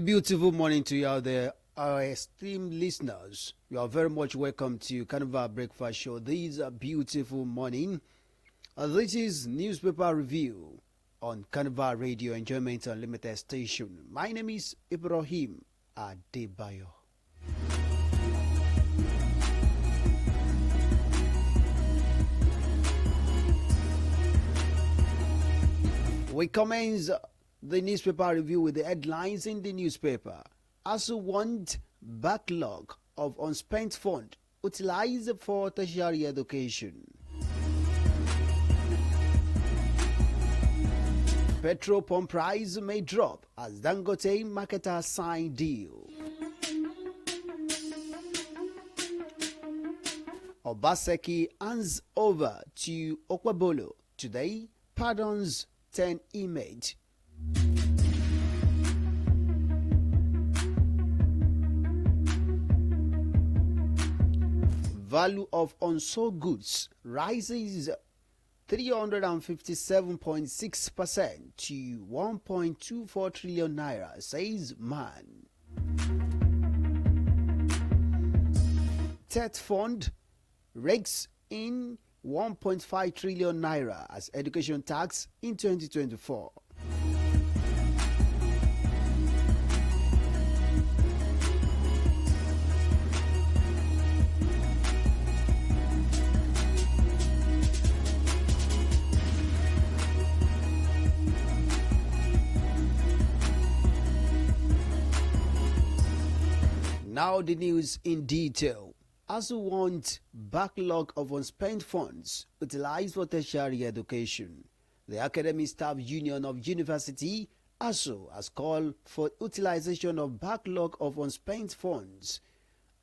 beautiful morning to you out there, our esteemed listeners. You are very much welcome to Carnival Breakfast Show. This is a beautiful morning. This is newspaper review on Carnival Radio Enjoyment Unlimited Station. My name is Ibrahim Adebayo. We commence the newspaper review with the headlines in the newspaper. ASU want backlog of unspent fund utilized for tertiary education. Petrol pump price may drop as Dangote marketers sign deal. Obaseki hands over to Okwebolo today, pardons 10 inmates. Value of unsold goods rises 357.6% to 1.24 trillion naira, says man. TET fund rakes in 1.5 trillion naira as education tax in 2024. Now the news in detail. ASU want backlog of unspent funds utilized for tertiary education. The Academic Staff Union of University, ASU, has called for utilization of backlog of unspent funds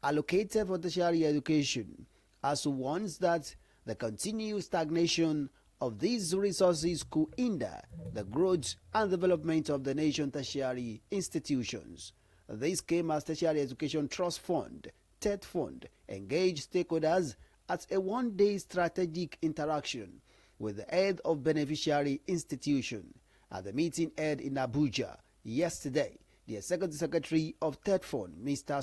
allocated for tertiary education. ASU warns that the continued stagnation of these resources could hinder the growth and development of the nation's tertiary institutions. This came as Tertiary Education Trust Fund, TET Fund, engaged stakeholders at a one-day strategic interaction with the head of beneficiary institution. At the meeting held in Abuja yesterday, the Executive Secretary of TET Fund, Mr.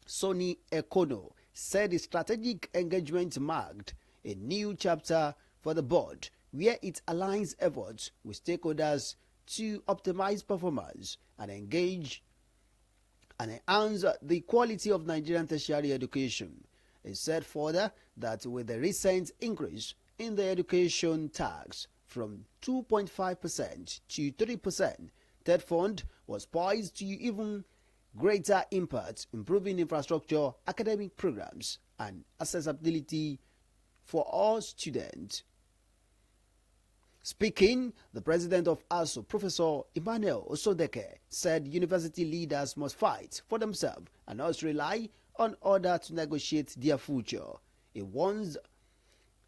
Sonny Ekono, said the strategic engagement marked a new chapter for the board where it aligns efforts with stakeholders to optimize performance and engage and enhance the quality of Nigerian tertiary education. It said further that with the recent increase in the education tax from 2.5% to 3%, TET Fund was poised to even greater impact, improving infrastructure, academic programs, and accessibility for all students. Speaking, the president of ASU, Professor Emmanuel Osodeke, said university leaders must fight for themselves and not rely on others to negotiate their future. He warns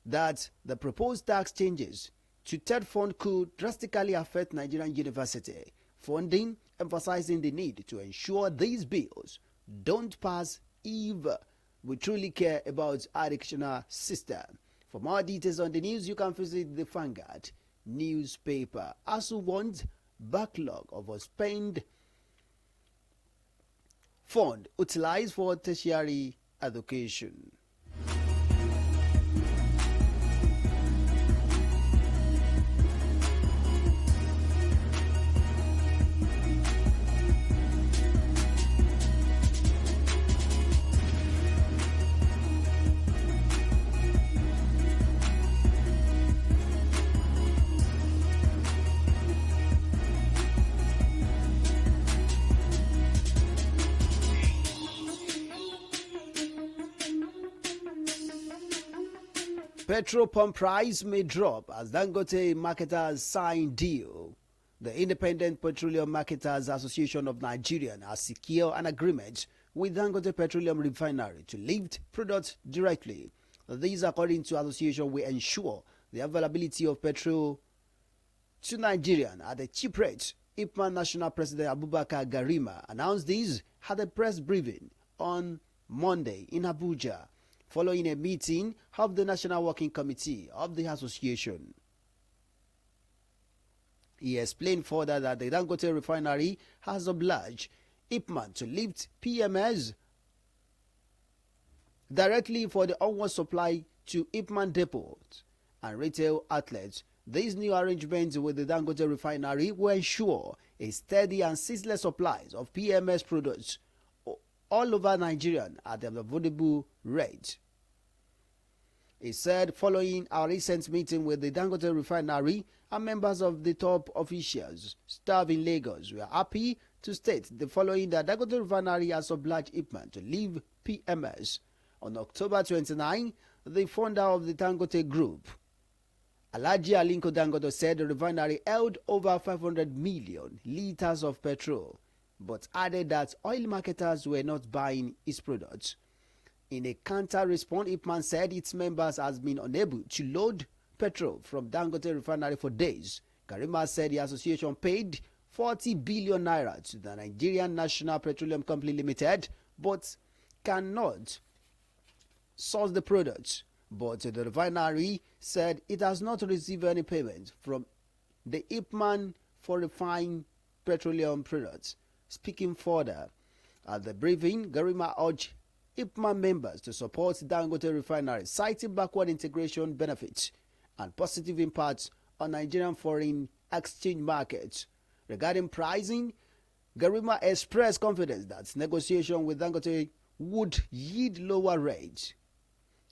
that the proposed tax changes to TET Fund could drastically affect Nigerian university funding, emphasizing the need to ensure these bills don't pass if we truly care about our educational system. For more details on the news, you can visit the Vanguard newspaper. ASU wants backlog of unspent fund utilized for tertiary education. Petrol pump price may drop as Dangote marketers sign deal. The Independent Petroleum Marketers Association of Nigeria has secured an agreement with Dangote Petroleum Refinery to lift products directly. This, according to the association, will ensure the availability of petrol to Nigerians at a cheap rate. IPMAN National President Abubakar Garima announced this at a press briefing on Monday in Abuja, following a meeting of the National Working Committee of the association. He explained further that the Dangote refinery has obliged Ipman to lift PMS directly for the onward supply to Ipman depots and retail outlets. These new arrangements with the Dangote refinery will ensure a steady and ceaseless supply of PMS products all over Nigeria at an affordable rate. He said, following our recent meeting with the Dangote refinery and members of the top officials staff in Lagos, we are happy to state the following: that Dangote refinery has obliged Ipman to leave PMS. On October 29, the founder of the Dangote Group, Alhaji Aliko Dangote, said the refinery held over 500 million litres of petrol, but added that oil marketers were not buying its products. In a counter response, Ipman said its members has been unable to load petrol from Dangote refinery for days. Karima said the association paid 40 billion naira to the Nigerian National Petroleum Company Limited, but cannot source the products. But the refinery said it has not received any payment from the Ipman for refined petroleum products. Speaking further at the briefing, Garima urged Ipman members to support Dangote refinery, citing backward integration benefits and positive impacts on Nigerian foreign exchange markets. Regarding pricing, Garima expressed confidence that negotiation with Dangote would yield lower rates.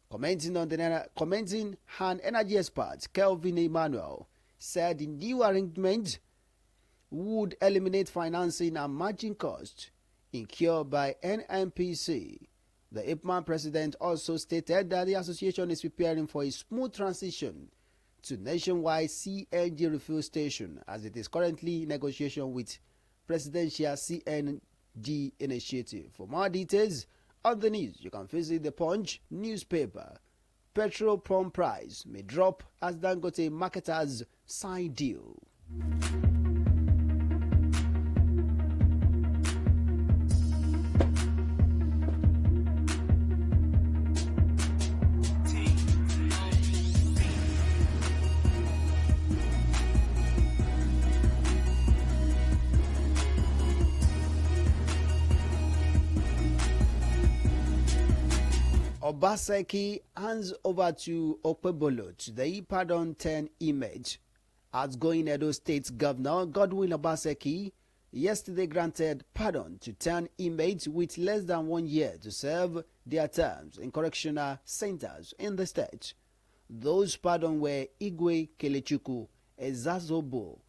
Commenting an energy expert, Kelvin Emmanuel, said the new arrangement would eliminate financing and margin costs incurred by NNPC. The Ipman president also stated that the association is preparing for a smooth transition to nationwide CNG refuel station, as it is currently in negotiation with Presidential CNG Initiative. For more details on the news, you can visit the Punch newspaper. Petrol pump price may drop as Dangote marketers sign deal. Obaseki hands over to Okpebolo today, pardon 10 image. Outgoing Oyo State Governor Godwin Obaseki yesterday granted pardon to 10 inmates with less than 1 year to serve their terms in correctional centers in the state. Those pardoned were Igwe Kelechukwu, Ezazobo,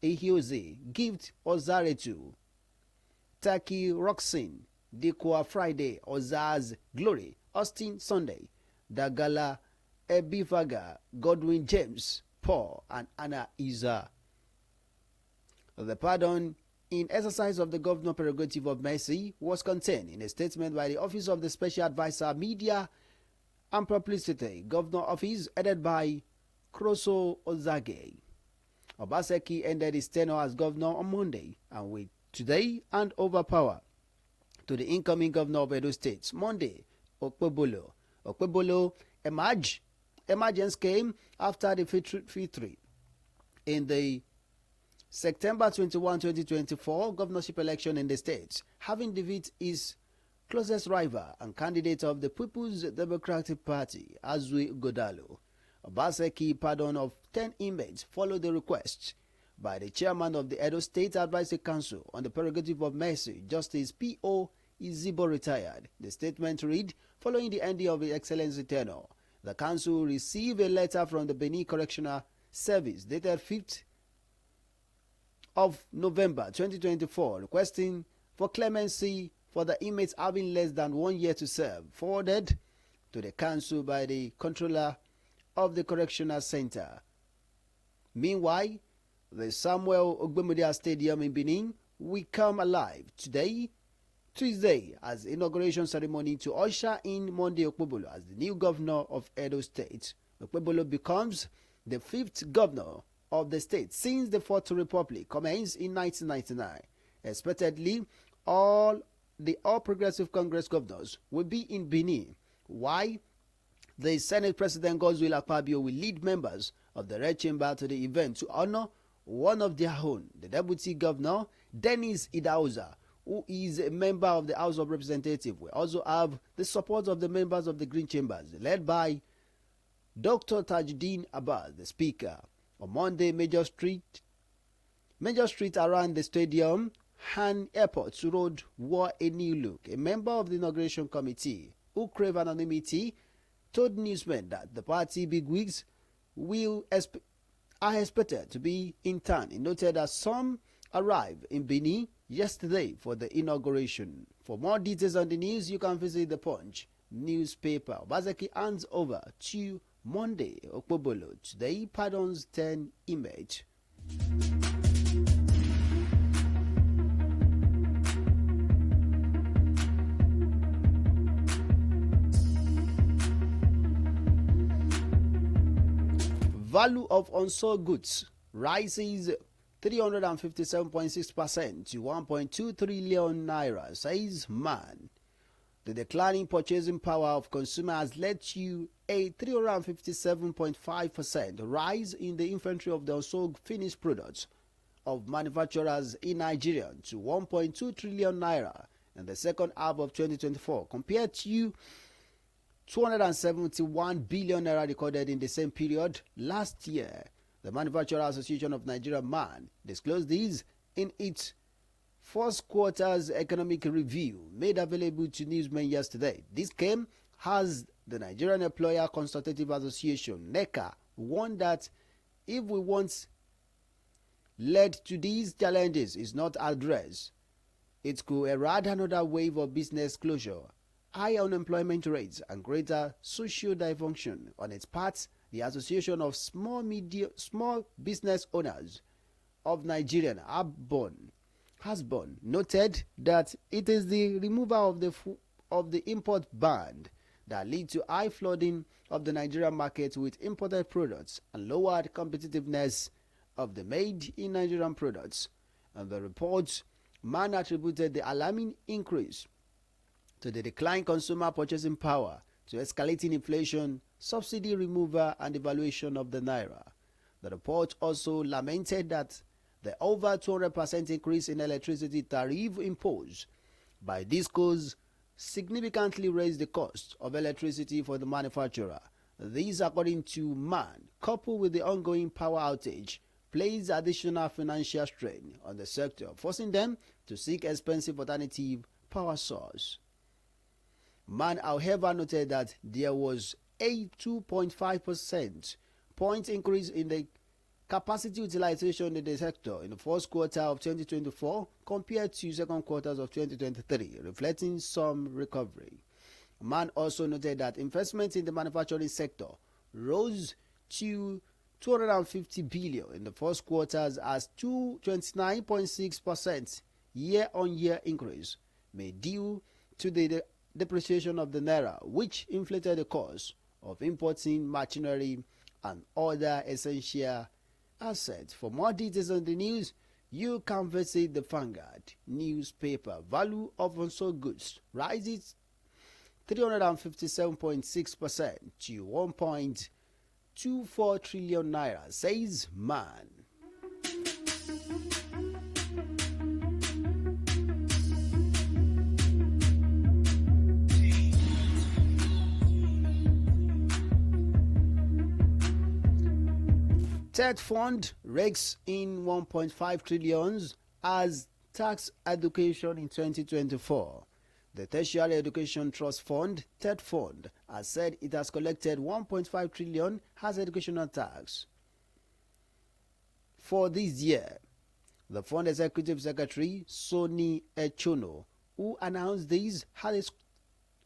Ehioze, Gift Ozaretu, Taki Roxin, Dikwa Friday, Ozaz Glory, Austin Sunday, Dagala Ebifaga, Godwin James, Paul, and Anna Iza. The pardon, in exercise of the governor prerogative of mercy, was contained in a statement by the Office of the Special Advisor Media and Publicity, Governor Office, headed by Kroso Ozage. Obaseki ended his tenure as governor on Monday and will today hand over power to the incoming governor of Oyo State, Monday, Okpebolo emergence came after the Fitri. In the September 21, 2024 governorship election in the state, having defeated his closest rival and candidate of the People's Democratic Party, Azui Godalo. Obaseki pardon of 10 inmates followed the request by the chairman of the Oyo State Advisory Council on the prerogative of mercy, Justice P.O. Izibo retired. The statement read, following the ending of His Excellency tenure, the council received a letter from the Benin Correctional Service dated 5th of November 2024 requesting for clemency for the inmates having less than 1 year to serve, forwarded to the council by the controller of the correctional center. Meanwhile, the Samuel Ogbemudia Stadium in Benin will come alive today, Tuesday, as inauguration ceremony to usher in Monday Okpebolo as the new governor of Edo State. Okpebolo becomes the 5th governor of the state since the Fourth Republic commenced in 1999. Expectedly, all the All Progressive Congress governors will be in Benin, while the Senate President Godswill Akpabio will lead members of the Red Chamber to the event to honor one of their own. The Deputy Governor, Dennis Idauza, who is a member of the House of Representatives, will also have the support of the members of the Green Chambers, led by Dr. Tajuddin Abbas, the Speaker. On Monday, major street around the stadium and airport road wore a new look. A member of the inauguration committee, who crave anonymity, told newsmen that the party bigwigs are expected to be in town. He noted that some arrived in Benin yesterday for the inauguration. For more details on the news, you can visit the Punch newspaper. Obaseki hands over to Monday, Okpobolo. Today, pardons 10 image. Value of unsold goods rises 357.6% to 1.2 trillion naira, says Man. The declining purchasing power of consumers has led to a 357.5% rise in the inventory of the unsold finished products of manufacturers in Nigeria to 1.2 trillion naira in the second half of 2024, compared to 271 billion naira recorded in the same period last year. The Manufacturer Association of Nigeria, MAN, disclosed this in its first quarter's economic review made available to newsmen yesterday. This came as the Nigerian Employer Consultative Association, NECA, warned that if we want led to these challenges is not addressed, it could erode another wave of business closure, high unemployment rates, and greater social dysfunction. On its part, the Association of Small Business Owners of Nigeria, Hasbon, noted that it is the removal of the import ban that lead to high flooding of the Nigerian market with imported products and lowered competitiveness of the made in Nigerian products. And the report, Man attributed the alarming increase to the decline consumer purchasing power, to escalating inflation, subsidy removal, and devaluation of the naira. The report also lamented that the over 200% increase in electricity tariff imposed by DISCOs significantly raised the cost of electricity for the manufacturer. This, according to Man, coupled with the ongoing power outage, placed additional financial strain on the sector, forcing them to seek expensive alternative power source. Man, however, noted that there was a 2.5% point increase in the capacity utilization in the sector in the first quarter of 2024 compared to second quarters of 2023, reflecting some recovery. Man also noted that investment in the manufacturing sector rose to 250 billion in the first quarters as 29.6% year-on-year increase made due to the depreciation of the naira, which inflated the cost of importing machinery and other essential assets. For more details on the news, you can visit the Vanguard newspaper. Value of unsold goods rises 357.6% to 1.24 trillion naira, says Man. Third fund rakes in 1.5 trillion as tax education in 2024. The Tertiary Education Trust Fund, Third Fund, has said it has collected 1.5 trillion as educational tax for this year. The Fund Executive Secretary, Soni Echono, who announced this had a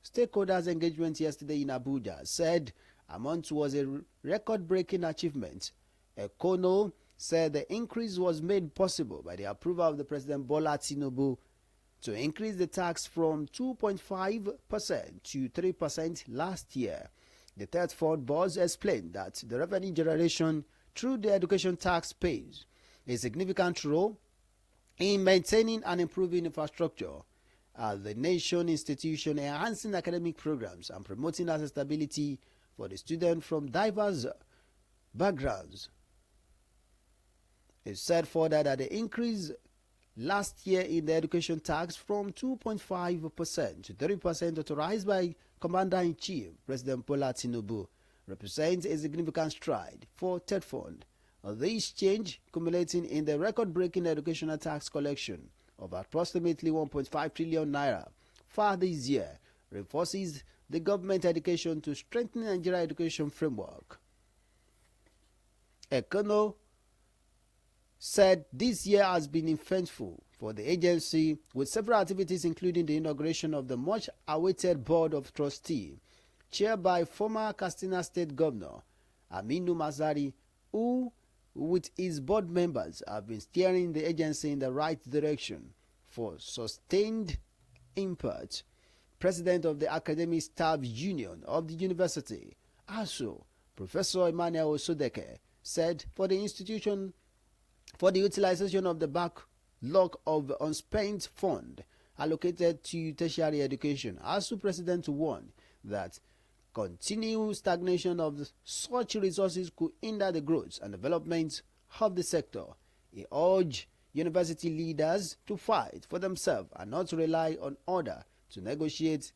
stakeholders engagement yesterday in Abuja, said amount was a record-breaking achievement. Echono said the increase was made possible by the approval of the President Bola Tinubu to increase the tax from 2.5% to 3% last year. The Third Fund boss explained that the revenue generation through the education tax plays a significant role in maintaining and improving infrastructure at the nation institution, enhancing academic programs, and promoting accessibility for the students from diverse backgrounds. It said further that the increase last year in the education tax from 2.5% to 3% authorized by Commander-in-Chief President Bola Tinubu represents a significant stride for TED Fund. This change, culminating in the record-breaking educational tax collection of approximately 1.5 trillion naira far this year, reinforces the government dedication to strengthening Nigeria education framework. Ekono said this year has been eventful for the agency, with several activities including the inauguration of the much-awaited Board of Trustees, chaired by former Katsina State Governor Aminu Masari, who, with his board members, have been steering the agency in the right direction for sustained impact. President of the Academic Staff Union of the University, ASU, Professor Emmanuel Osodeke, said for the utilization of the backlog of unspent fund allocated to tertiary education, ASU President warned that continued stagnation of such resources could hinder the growth and development of the sector. He urged university leaders to fight for themselves and not to rely on others to negotiate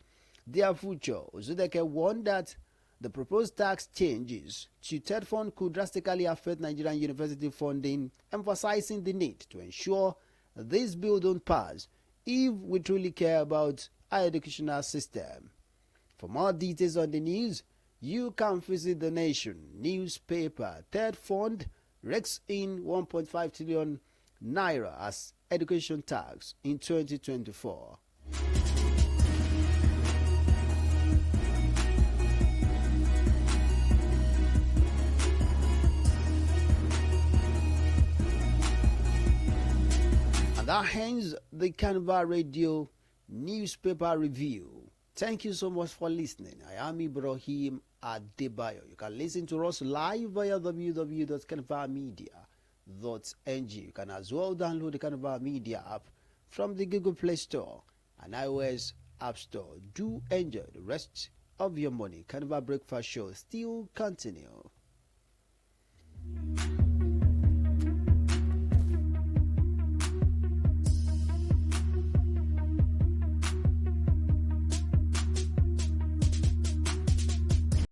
their future. Osodeke warned that the proposed tax changes to TED Fund could drastically affect Nigerian university funding, emphasizing the need to ensure this bill don't pass if we truly care about our educational system. For more details on the news, you can visit the Nation newspaper. TED Fund rakes in 1.5 trillion naira as education tax in 2024. And that ends the Carnival Radio newspaper review. Thank you so much for listening. I am Ibrahim Adebayo. You can listen to us live via www.carnivalmedia.ng. You can as well download the Carnival Media app from the Google Play Store and iOS App Store. Do enjoy the rest of your morning. Carnival Breakfast Show still continue.